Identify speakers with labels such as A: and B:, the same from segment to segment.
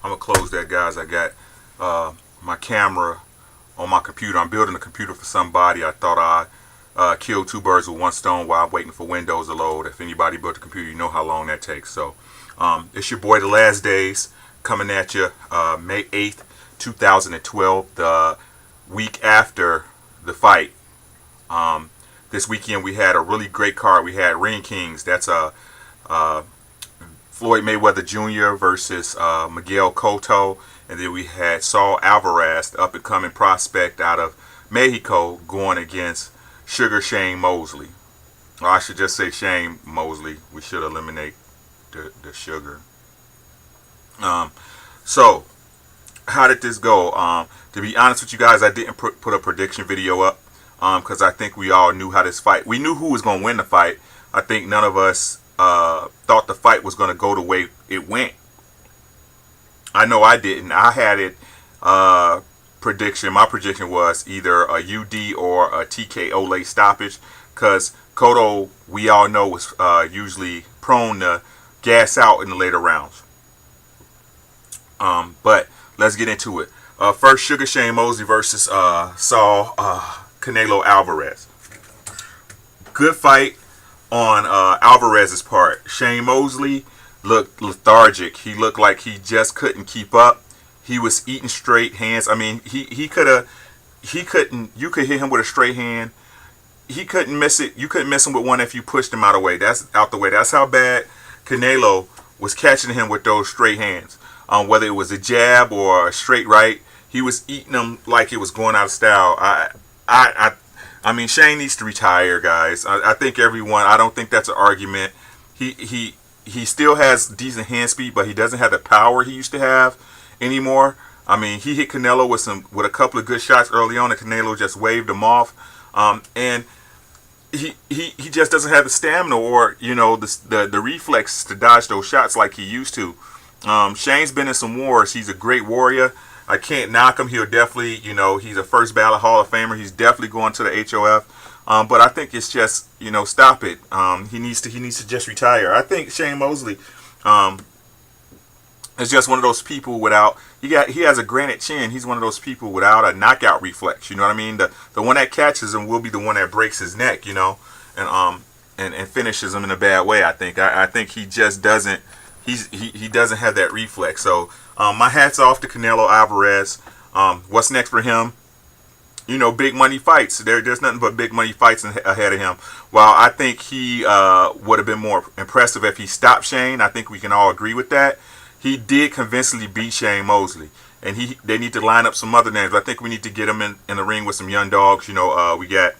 A: I'm gonna close that, guys. I got my camera on my computer. I'm building a computer for somebody. I thought I kill two birds with one stone while I'm waiting for Windows to load. If anybody built a computer, you know how long that takes. So it's your boy, The Last Days, coming at you May 8th, 2012, the week after the fight. This weekend we had a really great card. We had Ring Kings. That's Floyd Mayweather Jr. versus Miguel Cotto. And then we had Saul Alvarez, the up-and-coming prospect out of Mexico, going against Sugar Shane Mosley. Or I should just say Shane Mosley. We should eliminate the sugar. So, how did this go? To be honest with you guys, I didn't put a prediction video up because I think we all knew how this fight. We knew who was going to win the fight. I think none of us thought the fight was going to go the way it went. I know I didn't. I had it prediction. My prediction was either a UD or a TKO late stoppage, because Cotto, we all know, was usually prone to gas out in the later rounds. But let's get into it. First, Sugar Shane Mosley versus Saul Canelo Alvarez. Good fight on Alvarez's part. Shane Mosley looked lethargic. He looked like he just couldn't keep up. He was eating straight hands. I mean, he couldn't. You could hit him with a straight hand. He couldn't miss it. You couldn't miss him with one if you pushed him out the way. That's how bad Canelo was catching him with those straight hands. Whether it was a jab or a straight right, he was eating them like it was going out of style. I mean, Shane needs to retire, guys. I think everyone. I don't think that's an argument. He still has decent hand speed, but he doesn't have the power he used to have anymore. I mean, he hit Canelo with a couple of good shots early on, and Canelo just waved him off. And he just doesn't have the stamina or the reflexes to dodge those shots like he used to. Shane's been in some wars. He's a great warrior. I can't knock him. He'll definitely, he's a first ballot Hall of Famer. He's definitely going to the HOF. But I think it's just, stop it. He needs to just retire. I think Shane Mosley is just one of those people without. He has a granite chin. He's one of those people without a knockout reflex. You know what I mean? The one that catches him will be the one that breaks his neck. And finishes him in a bad way. I think he just doesn't. He doesn't have that reflex. So my hat's off to Canelo Alvarez. What's next for him? Big money fights. There's nothing but big money fights ahead of him. While I think he would have been more impressive if he stopped Shane. I think we can all agree with that. He did convincingly beat Shane Mosley. And they need to line up some other names. But I think we need to get him in the ring with some young dogs. We got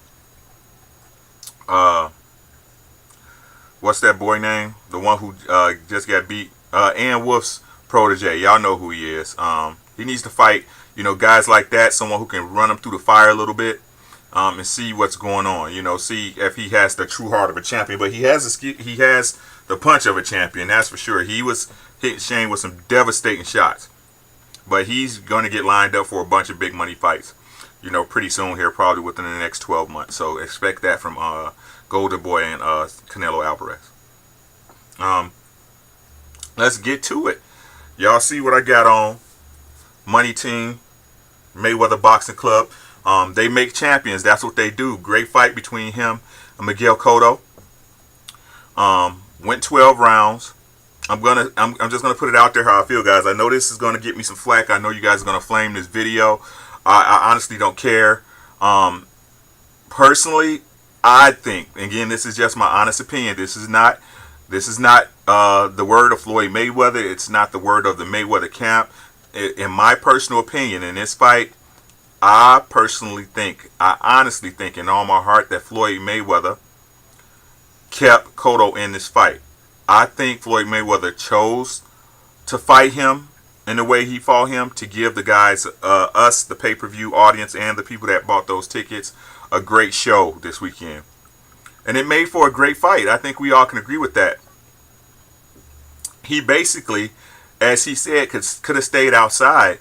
A: what's that boy name? The one who just got beat. Ann Wolf's protege. Y'all know who he is. He needs to fight, guys like that. Someone who can run him through the fire a little bit and see what's going on. See if he has the true heart of a champion. But he has the punch of a champion. That's for sure. He was hitting Shane with some devastating shots. But he's going to get lined up for a bunch of big money fights, pretty soon here, probably within the next 12 months. So expect that from Golden Boy and Canelo Alvarez. Let's get to it. Y'all see what I got on Money Team, Mayweather Boxing Club. They make champions. That's what they do. Great fight between him and Miguel Cotto. Went 12 rounds. I'm just gonna put it out there how I feel, guys. I know this is gonna get me some flack. I know you guys are gonna flame this video. I honestly don't care. Personally, I think, again, this is just my honest opinion. This is not the word of Floyd Mayweather. It's not the word of the Mayweather camp. In my personal opinion, in this fight, I honestly think in all my heart that Floyd Mayweather kept Cotto in this fight. I think Floyd Mayweather chose to fight him in the way he fought him to give the guys, us, the pay-per-view audience, and the people that bought those tickets, a great show this weekend. And it made for a great fight. I think we all can agree with that. He basically, as he said, could have stayed outside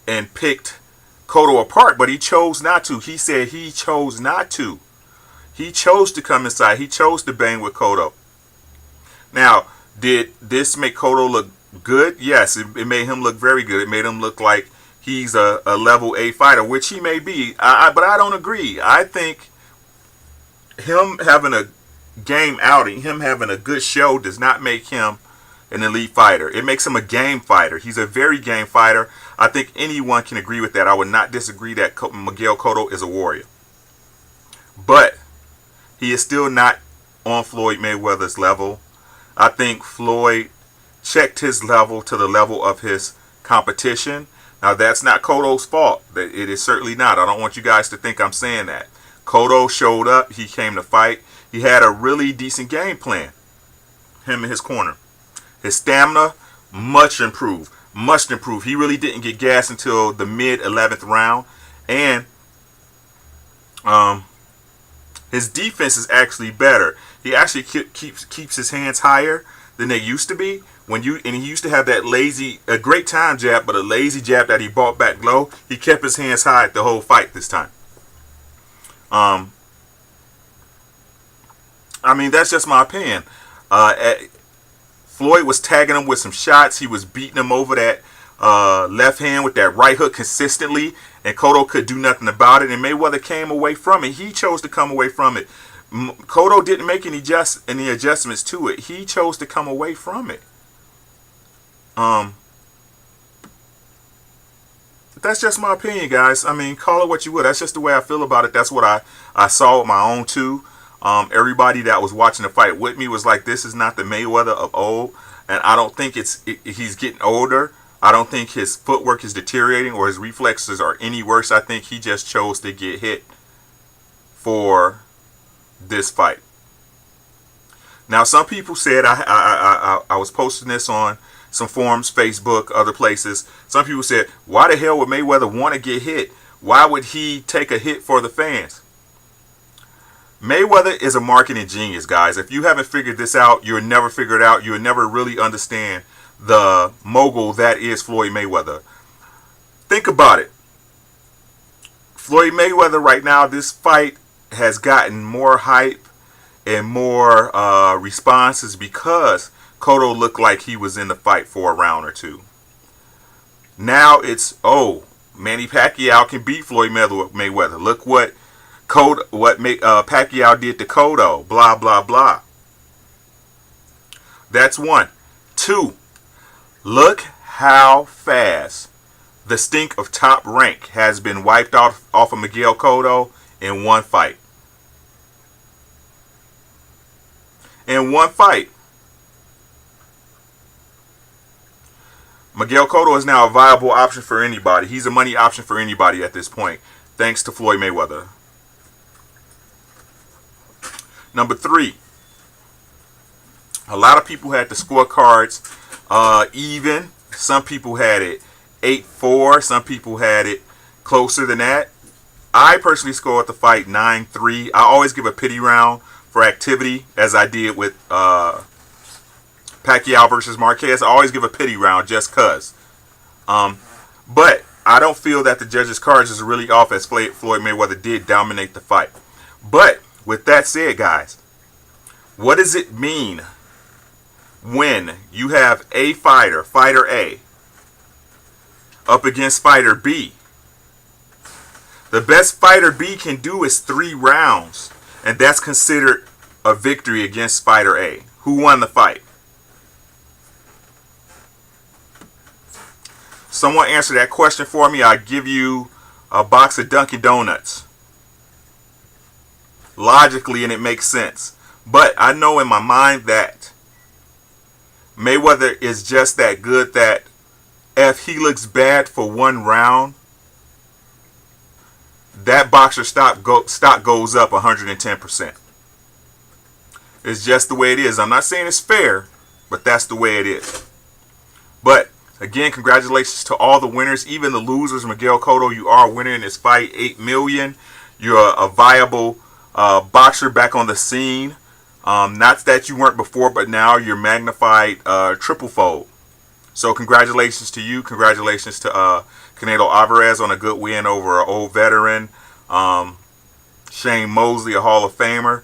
A: and picked Cotto apart, but he chose not to. He said he chose not to. He chose to come inside. He chose to bang with Cotto. Now, did this make Cotto look Good, yes, it made him look very good. It made him look like he's a level A fighter, which he may be. But I don't agree. I think him having a game outing, him having a good show, does not make him an elite fighter. It makes him a game fighter. He's a very game fighter. I think anyone can agree with that. I would not disagree that Miguel Cotto is a warrior. But he is still not on Floyd Mayweather's level. I think Floyd checked his level to the level of his competition. Now, that's not Cotto's fault. It is certainly not. I don't want you guys to think I'm saying that. Cotto showed up. He came to fight. He had a really decent game plan. Him in his corner. His stamina, much improved. Much improved. He really didn't get gassed until the mid-11th round. And his defense is actually better. He actually keeps his hands higher than they used to be. And he used to have that a great time jab, but a lazy jab that he brought back low. He kept his hands high the whole fight this time. I mean, that's just my opinion. Floyd was tagging him with some shots. He was beating him over that left hand with that right hook consistently, and Cotto could do nothing about it. And Mayweather came away from it. He chose to come away from it. Cotto didn't make any adjustments to it. He chose to come away from it. That's just my opinion, guys. I mean, call it what you would. That's just the way I feel about it. That's what I saw with my own too. Everybody that was watching the fight with me was like, this is not the Mayweather of old. And I don't think he's getting older. I don't think his footwork is deteriorating or his reflexes are any worse. I think he just chose to get hit for this fight. Now, some people said, I was posting this on some forums, Facebook, other places. Some people said, why the hell would Mayweather want to get hit? Why would he take a hit for the fans? Mayweather is a marketing genius, guys. If you haven't figured this out, you'll never figure it out. You'll never really understand the mogul that is Floyd Mayweather. Think about it. Floyd Mayweather right now, this fight has gotten more hype and more responses because Cotto looked like he was in the fight for a round or two. Now it's, oh, Manny Pacquiao can beat Floyd Mayweather. Look what Pacquiao did to Cotto. Blah, blah, blah. That's one. Two, look how fast the stink of Top Rank has been wiped off of Miguel Cotto in one fight. In one fight. Miguel Cotto is now a viable option for anybody. He's a money option for anybody at this point, thanks to Floyd Mayweather. Number three, a lot of people had the scorecards even. Some people had it 8-4. Some people had it closer than that. I personally scored the fight 9-3. I always give a pity round for activity, as I did with Pacquiao versus Marquez. I always give a pity round just cause. But I don't feel that the judges' cards is really off, as Floyd Mayweather did dominate the fight. But with that said, guys, what does it mean when you have a fighter, fighter A, up against fighter B? The best fighter B can do is 3 rounds, and that's considered a victory against fighter A. Who won the fight? Someone answer that question for me. I'll give you a box of Dunkin' Donuts. Logically, and it makes sense. But I know in my mind that Mayweather is just that good that if he looks bad for 1 round, that boxer stock goes up 110%. It's just the way it is. I'm not saying it's fair, but that's the way it is. But again, congratulations to all the winners, even the losers. Miguel Cotto, you are a winner in this fight, $8 million. You're a viable boxer back on the scene. Not that you weren't before, but now you're magnified triple fold. So congratulations to you. Congratulations to Canelo Alvarez on a good win over an old veteran. Mosley, a Hall of Famer.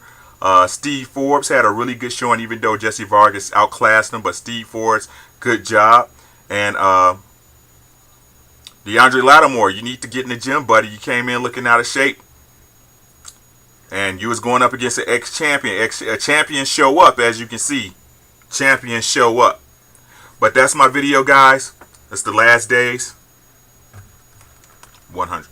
A: Steve Forbes had a really good showing, even though Jesse Vargas outclassed him. But Steve Forbes, good job. And DeAndre Lattimore, you need to get in the gym, buddy. You came in looking out of shape. And you was going up against an ex-champion. Champions show up, as you can see. Champions show up. But that's my video, guys. It's the last days. 100.